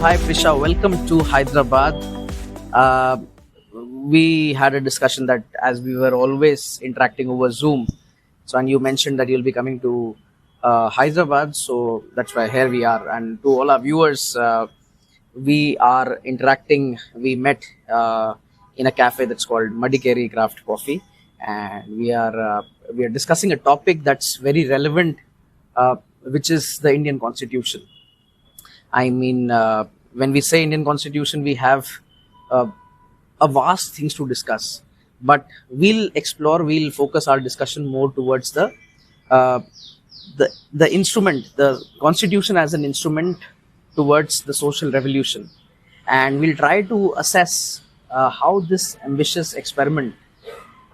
Hi Prisha, welcome to Hyderabad. Uh, we had a discussion that as we were always interacting over Zoom, so and you mentioned that you'll be coming to Hyderabad, so that's why here we are. And to all our viewers, we are interacting. We met in a cafe that's called Madikeri Craft Coffee, and we are discussing a topic that's very relevant, which is the Indian Constitution. I mean, when we say Indian Constitution, we have uh, a vast things to discuss. But we'll focus our discussion more towards uh, the instrument, the Constitution as an instrument towards the social revolution, and we'll try to assess how this ambitious experiment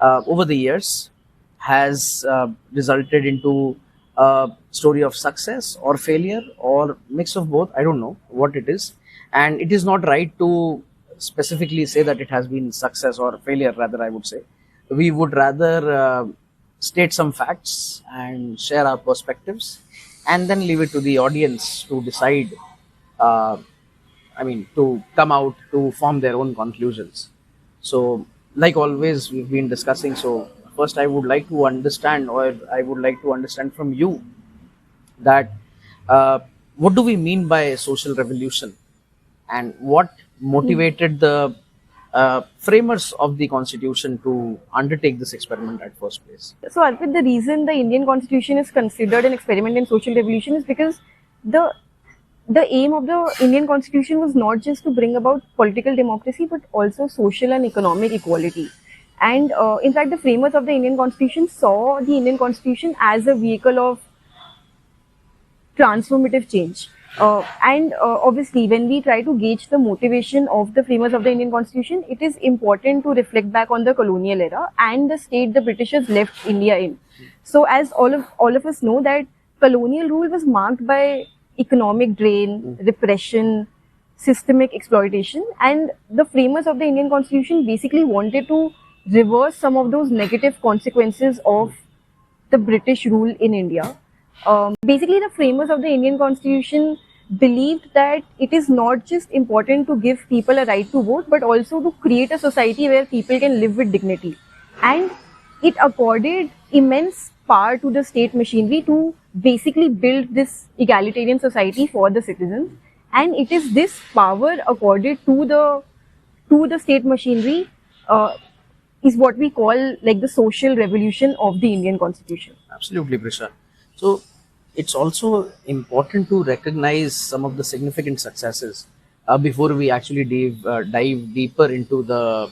over the years has resulted into a story of success or failure or mix of both. I don't know what it is, and it is not right to specifically say that it has been success or failure. Rather, I would say we would rather state some facts and share our perspectives, and then leave it to the audience to decide. Uh, to come out to form their own conclusions. So, like always, we've been discussing. So, first, I would like to understand, or I would like to understand from you that uh, what do we mean by social revolution, and what motivated the framers of the constitution to undertake this experiment at first place. So, Arpit, the reason the Indian Constitution is considered an experiment in social revolution is because the the aim of the Indian Constitution was not just to bring about political democracy, but also social and economic equality. And in fact, the framers of the Indian Constitution saw the Indian Constitution as a vehicle of transformative change. And obviously, when we try to gauge the motivation of the framers of the Indian Constitution, it is important to reflect back on the colonial era and the state the Britishers left India in. So, as all of us know, that colonial rule was marked by economic drain, repression, systemic exploitation, and the framers of the Indian Constitution basically wanted to reverse some of those negative consequences of the British rule in India. Basically, the framers of the Indian Constitution believed that it is not just important to give people a right to vote, but also to create a society where people can live with dignity. And it accorded immense power to the state machinery to basically build this egalitarian society for the citizens. And it is this power accorded to the state machinery is what we call like the social revolution of the Indian Constitution. Absolutely, Prisha. So it's also important to recognize some of the significant successes before we actually dive deeper into the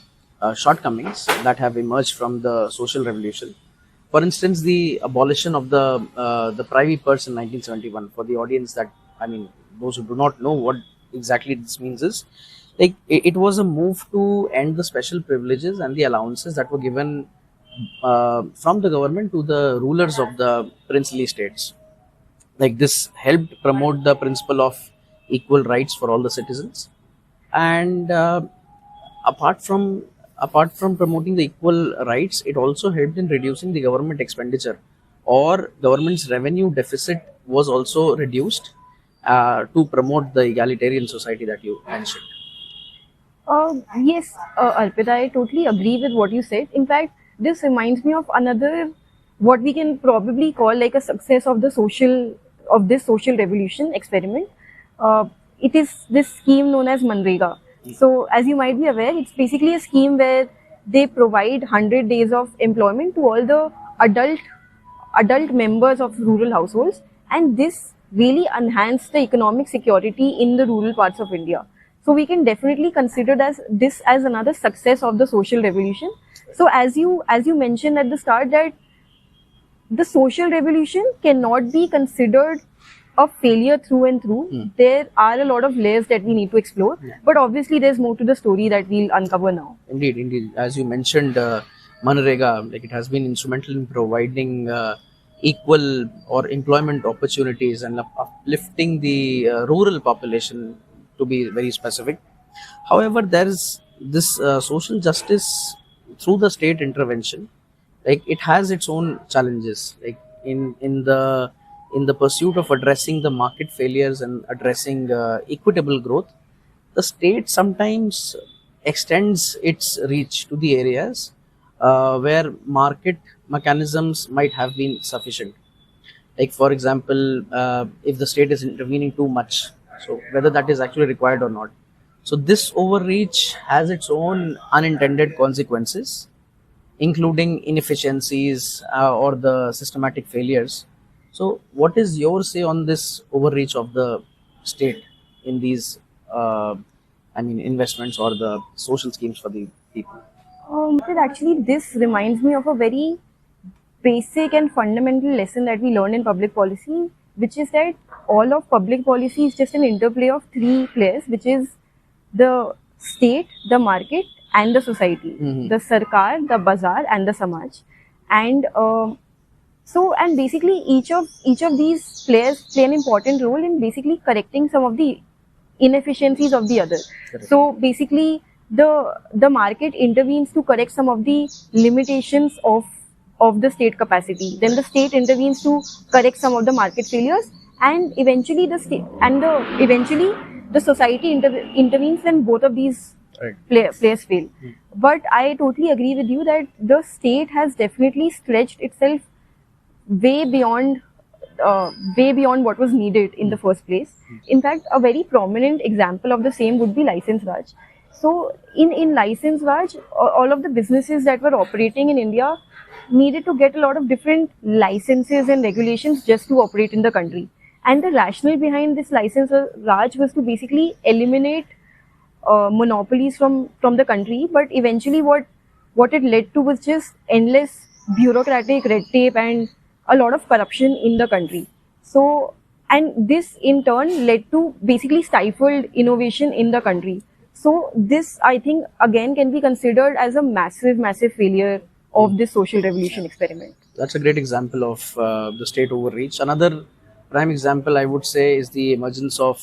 shortcomings that have emerged from the social revolution. For instance, the abolition of the privy purse in 1971. For the audience that, those who do not know what exactly this means is, like it was a move to end the special privileges and the allowances that were given from the government to the rulers of the princely states. Like this helped promote the principle of equal rights for all the citizens, and apart from promoting the equal rights, it also helped in reducing the government expenditure, or government's revenue deficit was also reduced to promote the egalitarian society that you mentioned. Yes, Arpita, I totally agree with what you said. In fact, this reminds me of another, what we can probably call like a success of this social revolution experiment. It is this scheme known as Manrega. So, as you might be aware, it's basically a scheme where they provide 100 days of employment to all the adult members of rural households, and this really enhanced the economic security in the rural parts of India. So we can definitely consider this as another success of the social revolution. So as you mentioned at the start, that the social revolution cannot be considered a failure through and through. There are a lot of layers that we need to explore, but obviously there's more to the story that we'll uncover now. Indeed. As you mentioned, Manrega, like it has been instrumental in providing equal or employment opportunities and uplifting the rural population, to be very specific. However, there is this social justice through the state intervention. Like it has its own challenges. Like in the pursuit of addressing the market failures and addressing equitable growth, the state sometimes extends its reach to the areas where market mechanisms might have been sufficient. Like, for example, if the state is intervening too much, so whether that is actually required or not. So, this overreach has its own unintended consequences, including inefficiencies or the systematic failures. So, what is your say on this overreach of the state in these, investments or the social schemes for the people? Actually, this reminds me of a very basic and fundamental lesson that we learn in public policy, which is that all of public policy is just an interplay of three players, which is the state, the market, and the society. Mhm. The sarkar, the bazaar, and the samaj. And and basically each of these players play an important role in basically correcting some of the inefficiencies of the other. Correct. So basically the market intervenes to correct some of the limitations of the state capacity. Then the state intervenes to correct some of the market failures, and eventually eventually the society intervenes when both of these Right. players fail. But I totally agree with you that the state has definitely stretched itself way beyond way beyond what was needed in the first place. In fact, a very prominent example of the same would be license Raj. So in license Raj, all of the businesses that were operating in India needed to get a lot of different licenses and regulations just to operate in the country. And the rationale behind this license Raj was to basically eliminate monopolies from the country. But eventually, what it led to was just endless bureaucratic red tape and a lot of corruption in the country. So, and this in turn led to basically stifled innovation in the country. So, this I think again can be considered as a massive failure of this social revolution experiment. That's a great example of the state overreach. Another prime example, I would say, is the emergence of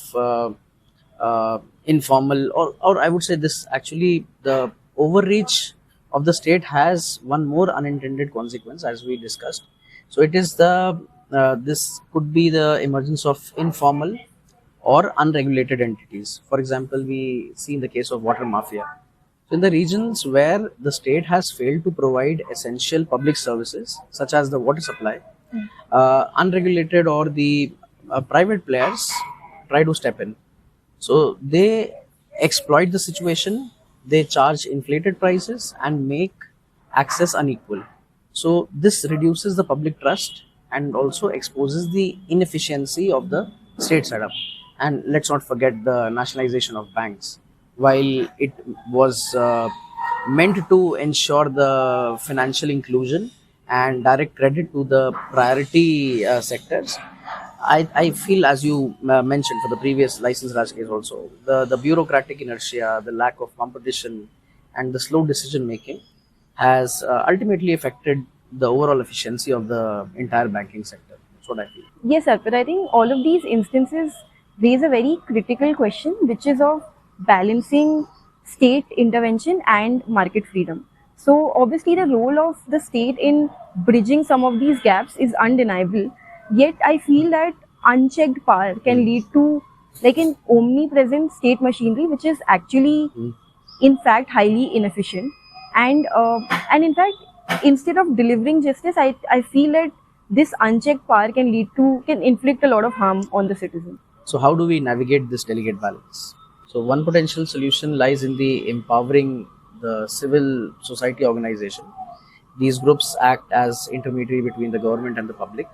informal, or I would say this actually, the overreach of the state has one more unintended consequence, as we discussed. So it is this could be the emergence of informal or unregulated entities. For example, we see in the case of water mafia. So in the regions where the state has failed to provide essential public services, such as the water supply, unregulated or the private players try to step in. So they exploit the situation, they charge inflated prices and make access unequal. So this reduces the public trust and also exposes the inefficiency of the state setup. And let's not forget the nationalization of banks. While it was meant to ensure the financial inclusion and direct credit to the priority sectors, I feel, as you mentioned for the previous license Raj case also, the bureaucratic inertia, the lack of competition, and the slow decision making has ultimately affected the overall efficiency of the entire banking sector. That's what I feel. Yes, sir, but I think all of these instances raise a very critical question, which is of balancing state intervention and market freedom. So, obviously, the role of the state in bridging some of these gaps is undeniable. Yet, I feel that unchecked power can lead to like an omnipresent state machinery, which is actually, in fact, highly inefficient. And in fact, instead of delivering justice, I feel that this unchecked power can inflict a lot of harm on the citizen. So, how do we navigate this delicate balance? So, one potential solution lies in the empowering the civil society organization. These groups act as intermediary between the government and the public,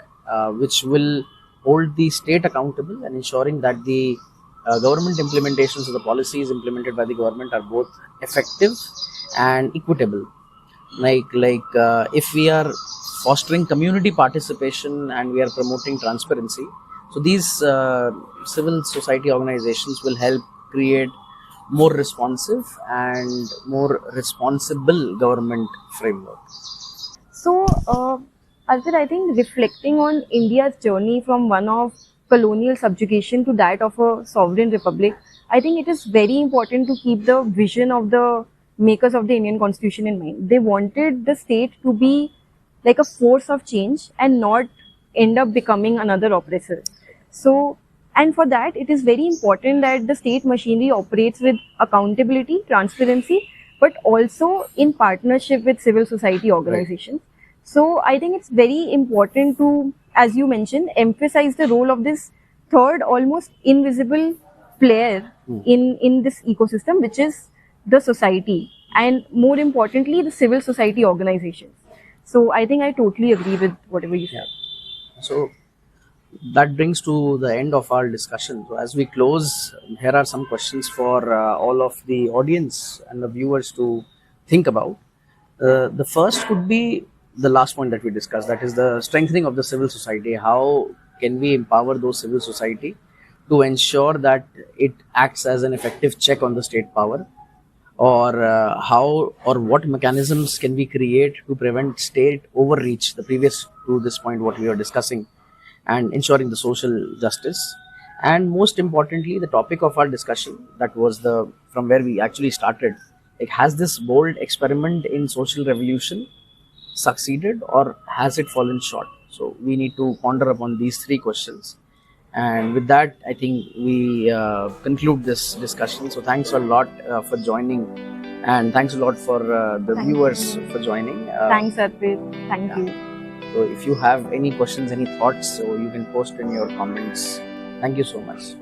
which will hold the state accountable and ensuring that the government implementations of the policies implemented by the government are both effective and equitable. If we are fostering community participation and we are promoting transparency, so these civil society organizations will help create more responsive and more responsible government framework. So, Arpit, I think reflecting on India's journey from one of colonial subjugation to that of a sovereign republic, I think it is very important to keep the vision of the makers of the Indian Constitution in mind. They wanted the state to be like a force of change and not end up becoming another oppressor. So, And for that, it is very important that the state machinery operates with accountability, transparency, but also in partnership with civil society organizations. So I think it's very important to, as you mentioned, emphasize the role of this third, almost invisible player in this ecosystem, which is the society, and more importantly, the civil society organizations. So I think I totally agree with whatever you said. So that brings to the end of our discussion. So as we close, here are some questions for all of the audience and the viewers to think about. The first could be the last point that we discussed, that is the strengthening of the civil society. How can we empower those civil society to ensure that it acts as an effective check on the state power, or how or what mechanisms can we create to prevent state overreach, the previous to this point what we were discussing, and ensuring the social justice. And most importantly, the topic of our discussion, that was the from where we actually started, it has this bold experiment in social revolution succeeded, or has it fallen short? So we need to ponder upon these three questions. And with that, I think we conclude this discussion. So thanks a lot for joining, and thanks a lot for the Thank viewers you. for joining. Thanks, Arpit. Thank you. So if you have any questions, any thoughts, so you can post in your comments. Thank you so much.